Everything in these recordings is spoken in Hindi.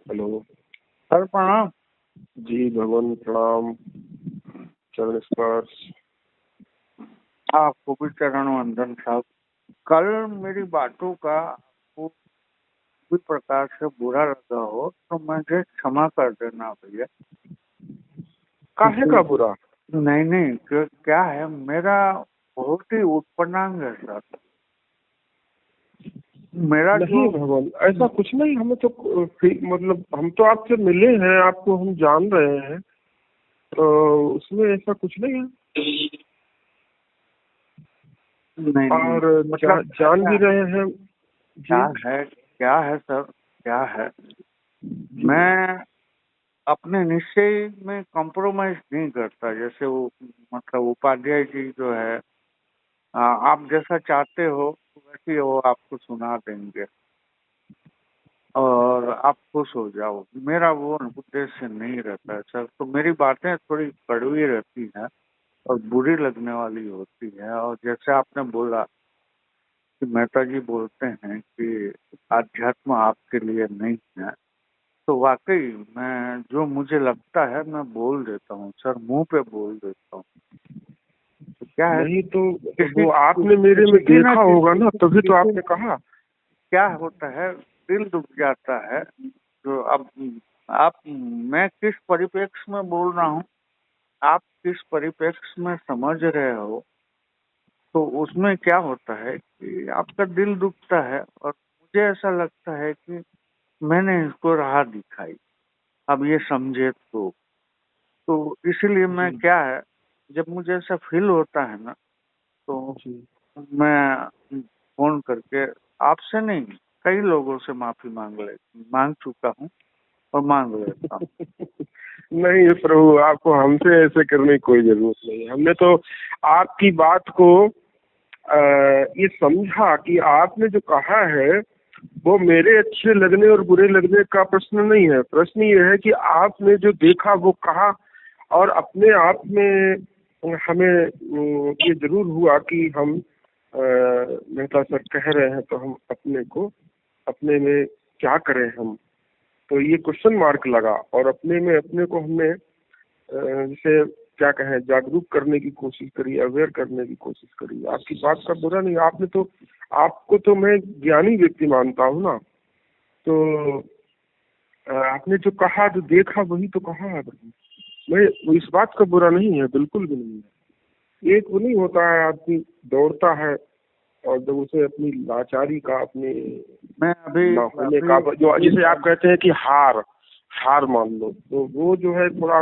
हेलो। सर प्रणाम। जी भगवान प्रणाम, चरण स्पर्श। आपको भी चरण वंदन साहब। कल मेरी बातों का आपको किसी प्रकार से बुरा लगा हो तो मुझे क्षमा कर देना भैया। काहे का बुरा? नहीं नहीं, क्या है, मेरा बहुत ही उत्पन्नांग है सर। मेरा नहीं जो भगवान, ऐसा कुछ नहीं। हमें तो मतलब हम तो आपसे मिले हैं, आपको हम जान रहे हैं, तो उसमें ऐसा कुछ नहीं है। नहीं नहीं, और मतलब जान भी रहे हैं क्या जी। है, क्या है सर, क्या है, मैं अपने निश्चय में कॉम्प्रोमाइज नहीं करता। जैसे वो मतलब उपाध्याय जी जो है, आप जैसा चाहते हो वैसे वो आपको सुना देंगे और आप खुश हो जाओ। मेरा वो उद्देश्य नहीं रहता है सर। तो मेरी बातें थोड़ी कड़वी रहती हैं और बुरी लगने वाली होती है। और जैसे आपने बोला कि मेहता जी बोलते हैं कि आध्यात्म आपके लिए नहीं है, तो वाकई मैं जो मुझे लगता है मैं बोल देता हूँ सर, मुंह पे बोल देता हूँ। तो क्या है, नहीं तो किसी वो आपने मेरे में किसी ना देखा होगा ना, तभी तो किसी आपने कहा। क्या होता है, दिल दुख जाता है। जो अब आप, मैं किस परिप्रेक्ष्य में बोल रहा हूँ, आप किस परिप्रेक्ष्य में समझ रहे हो, तो उसमें क्या होता है कि आपका दिल दुखता है और मुझे ऐसा लगता है कि मैंने इसको राह दिखाई, अब ये समझे तो इसीलिए मैं, जी क्या है, जब मुझे ऐसा फील होता है ना, तो जी। मैं फोन करके आपसे नहीं, कई लोगों से माफी मांग चुका हूँ और मांग लेता हूँ। नहीं प्रभु, आपको हमसे ऐसे करने की कोई जरूरत नहीं। हमने तो आपकी बात को ये समझा कि आपने जो कहा है वो मेरे अच्छे लगने और बुरे लगने का प्रश्न नहीं है। प्रश्न ये है कि आपने जो देखा वो कहा, और अपने आप में हमें ये जरूर हुआ कि हम मेहता सर कह रहे हैं, तो हम अपने को, अपने में क्या करें हम। तो ये क्वेश्चन मार्क लगा, और अपने में अपने को हमने जैसे क्या कहें, जागरूक करने की कोशिश करी, अवेयर करने की कोशिश करी। आपकी बात का बुरा नहीं। आपने तो, आपको तो मैं ज्ञानी व्यक्ति मानता हूँ ना, तो आपने जो कहा, जो देखा वही तो कहा है। मैं वो, इस बात का बुरा नहीं है, बिल्कुल भी नहीं है। एक वो नहीं होता है, आदमी दौड़ता है और जब उसे अपनी लाचारी का, अपने मैं अभी ना होने का, जो जिसे आप कहते हैं कि हार, हार मान लो, तो वो जो है थोड़ा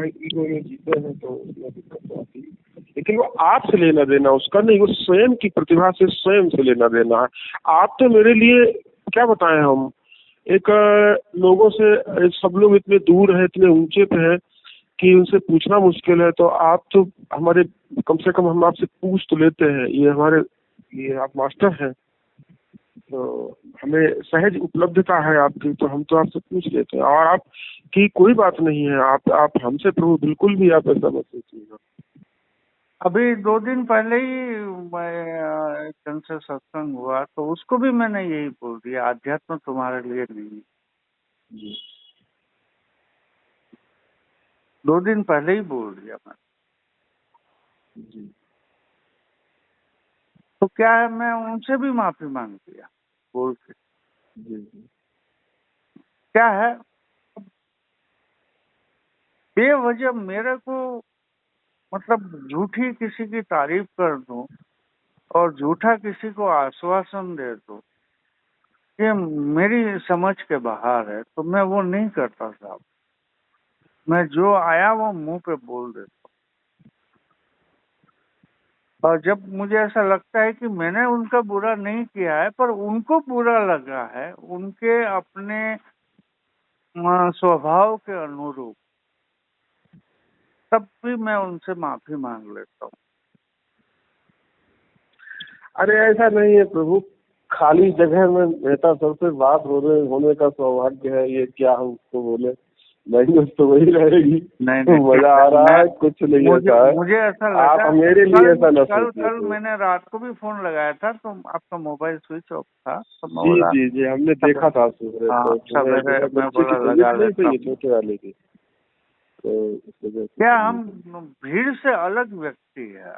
ईगो में जीते हैं, तो उसमें दिक्कत तो आती है। लेकिन वो आपसे लेना देना उसका नहीं, वो स्वयं की प्रतिभा से, स्वयं से लेना देना है। आप तो मेरे लिए क्या बताएं हम, एक लोगों से, सब लोग इतने दूर हैं, इतने ऊंचे पे हैं कि उनसे पूछना मुश्किल है। तो आप तो हमारे, कम से कम हम आपसे पूछ तो लेते हैं। ये हमारे, ये आप मास्टर हैं, तो हमें सहज उपलब्धता है आपकी, तो हम तो आपसे पूछ लेते हैं। और आप की कोई बात नहीं है, आप हमसे प्रभु बिल्कुल भी आप ऐसा मत सोचिएगा। अभी 2 दिन पहले ही मैं जन से सत्संग हुआ, तो उसको भी मैंने यही बोल दिया, आध्यात्म तुम्हारे लिए नहीं है। जी 2 दिन पहले ही बोल दिया मैं। जी तो क्या है, मैं उनसे भी माफी मांग लिया बोल के। जी जी। क्या है, बेवजह मेरे को, मतलब झूठी किसी की तारीफ कर दूं और झूठा किसी को आश्वासन दे दूं, ये मेरी समझ के बाहर है। तो मैं वो नहीं करता साहब। मैं जो आया वो मुंह पे बोल देता हूँ। और जब मुझे ऐसा लगता है कि मैंने उनका बुरा नहीं किया है पर उनको बुरा लगा है, उनके अपने स्वभाव के अनुरूप, तब भी मैं उनसे माफी मांग लेता हूँ। अरे ऐसा नहीं है प्रभु, खाली जगह में मेहता सर से बात होने का सौभाग्य है, ये क्या हम उसको बोले। नहीं तो वही रहेगी। नहीं नहीं, मजा आ रहा है, कुछ नहीं ऐसा है। मुझे ऐसा लगा आप मेरे लिए ऐसा न कल सोचिए। मैंने रात को भी फोन लगाया था तो आपका मोबाइल स्विच ऑफ था, तो मैं जी बोला जी जी, हमने देखा था सुबह, हाँ तो सुबह जो सवेरे है मैं बच्चे की बोला लगा तबीयत नहीं लेता सही, हूँ। छोटे वाले की, तो इस वजह से क्या कर हम लिया। भीड़ से अलग व्यक्ति है,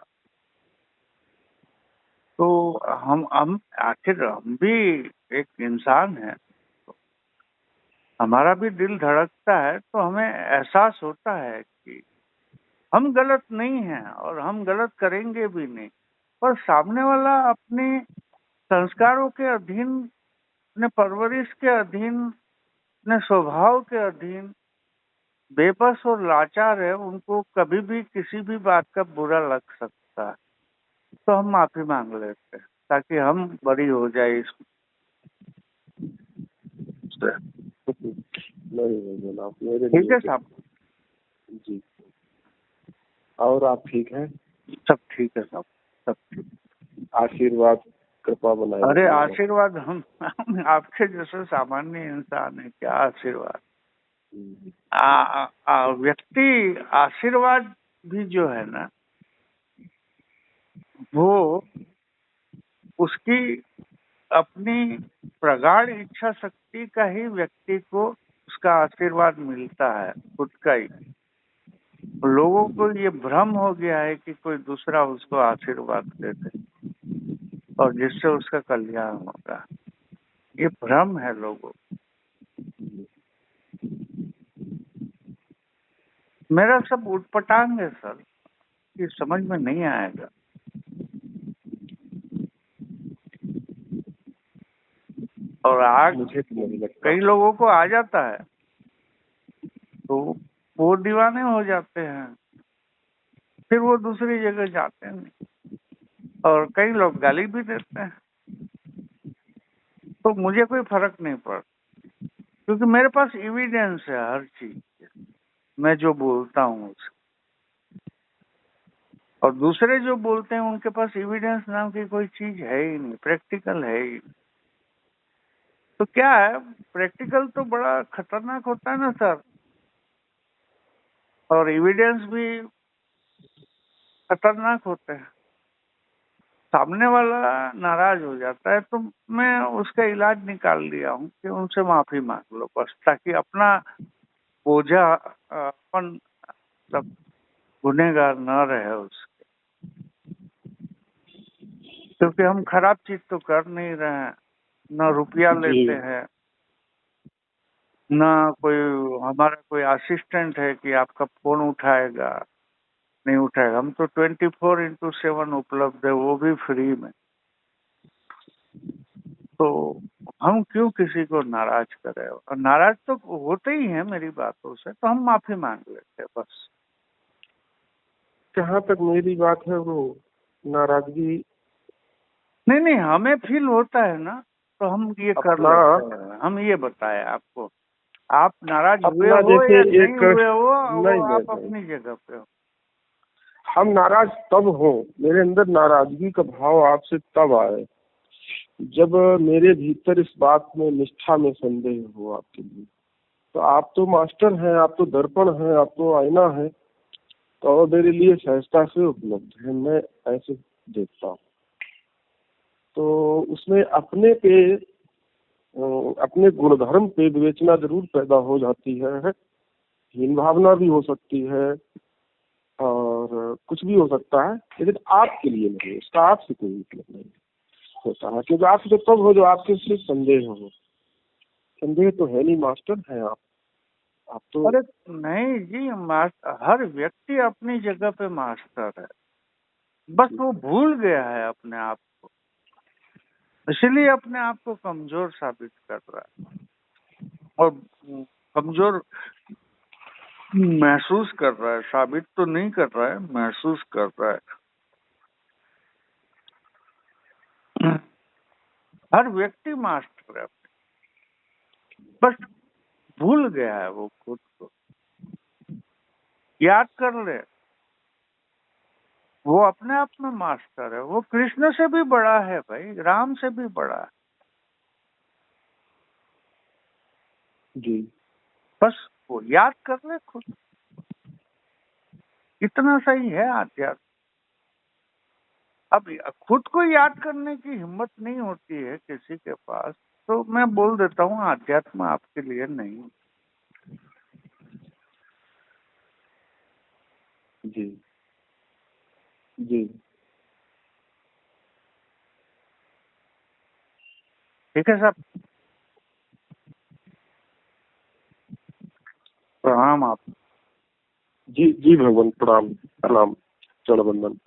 तो हम आखिर हम भी एक इंसान है, हमारा भी दिल धड़कता है, तो हमें एहसास होता है कि हम गलत नहीं हैं और हम गलत करेंगे भी नहीं, पर सामने वाला अपने संस्कारों के अधीन, अपने परवरिश के अधीन, अपने स्वभाव के अधीन बेबस और लाचार है, उनको कभी भी किसी भी बात का बुरा लग सकता है, तो हम माफी मांग लेते हैं ताकि हम बरी हो जाए इससे। नहीं नहीं जनाब, मेरे ठीक लिए है तो साहब। जी। और आप ठीक हैं? सब ठीक है साहब, सब ठीक। आशीर्वाद कृपा बनाए अरे रखिएगा। आशीर्वाद हम आपके जैसे सामान्य इंसान है, क्या आशीर्वाद। व्यक्ति आशीर्वाद भी जो है ना, वो उसकी अपनी प्रगाढ़ इच्छा शक्ति का ही व्यक्ति को उसका आशीर्वाद मिलता है, खुद का ही। लोगों को ये भ्रम हो गया है कि कोई दूसरा उसको आशीर्वाद दे दे और जिससे उसका कल्याण होगा, ये भ्रम है लोगों। मेरा सब उटपटांग है सर, ये समझ में नहीं आएगा। और आग मुझे तो नहीं लगता। कई लोगों को आ जाता है तो वो दीवाने हो जाते हैं, फिर वो दूसरी जगह जाते नहीं, और कई लोग गाली भी देते हैं, तो मुझे कोई फर्क नहीं पड़ता, क्योंकि मेरे पास एविडेंस है हर चीज, मैं जो बोलता हूँ उससे। और दूसरे जो बोलते हैं उनके पास एविडेंस नाम की कोई चीज है ही नहीं, प्रैक्टिकल है ही। तो क्या है, प्रैक्टिकल तो बड़ा खतरनाक होता है ना सर, और एविडेंस भी खतरनाक होते हैं। सामने वाला नाराज हो जाता है तो मैं उसका इलाज निकाल लिया हूँ कि उनसे माफी मांग लो बस, ताकि अपना बोझा अपन सब गुनहगार न रहे उसके, क्योंकि हम खराब चीज तो कर नहीं रहे हैं, न रुपया लेते जी हैं, न कोई हमारा कोई असिस्टेंट है कि आपका फोन उठाएगा नहीं उठाएगा। हम तो 24/7 उपलब्ध है, वो भी फ्री में। तो हम क्यों किसी को नाराज करें, और नाराज तो होते ही हैं मेरी बातों से, तो हम माफी मांग लेते हैं बस। जहाँ तक मेरी बात है, वो नाराजगी नहीं नहीं, हमें फील होता है ना, तो हम ये कर अपना लेते हैं। हम ये बताए आपको, आप नाराज हुए अपना हो जैसे या नहीं एक हुए हो, वो नहीं नहीं आप नहीं, अपनी जगह पे हो। हम नाराज तब हो, मेरे अंदर नाराजगी का भाव आपसे तब आए जब मेरे भीतर इस बात में निष्ठा में संदेह हो आपके लिए। तो आप तो मास्टर हैं, आप तो दर्पण हैं, आप तो आईना है, तो मेरे लिए सहजता से उपलब्ध है, मैं ऐसे देखता हूँ। तो उसमें अपने पे अपने गुणधर्म पे विवेचना जरूर पैदा हो जाती है, हीन भावना भी हो सकती है और कुछ भी हो सकता है, लेकिन आपके लिए नहीं, उसका आपसे कोई मतलब नहीं होता है, क्योंकि आप तो तब हो जो आपके सिर्फ संदेह हो। संदेह तो है नहीं, मास्टर हैं आप तो। अरे नहीं जी, हर व्यक्ति अपनी जगह पे मास्टर है, बस वो भूल गया है अपने आप को, इसलिए अपने आप को कमजोर साबित कर रहा है, और कमजोर महसूस कर रहा है, साबित तो नहीं कर रहा है, महसूस कर रहा है। हर व्यक्ति मास्टर है, बस भूल गया है वो खुद को। याद कर ले, वो अपने आप में मास्टर है, वो कृष्ण से भी बड़ा है भाई, राम से भी बड़ा है। जी बस को याद कर ले खुद। इतना सही है आध्यात्म। अब खुद को याद करने की हिम्मत नहीं होती है किसी के पास, तो मैं बोल देता हूँ आध्यात्म आपके लिए नहीं। जी जी। ठीक है साहब, प्रणाम आप। जी जी भगवान, प्रणाम प्रणाम, चरण बंदन।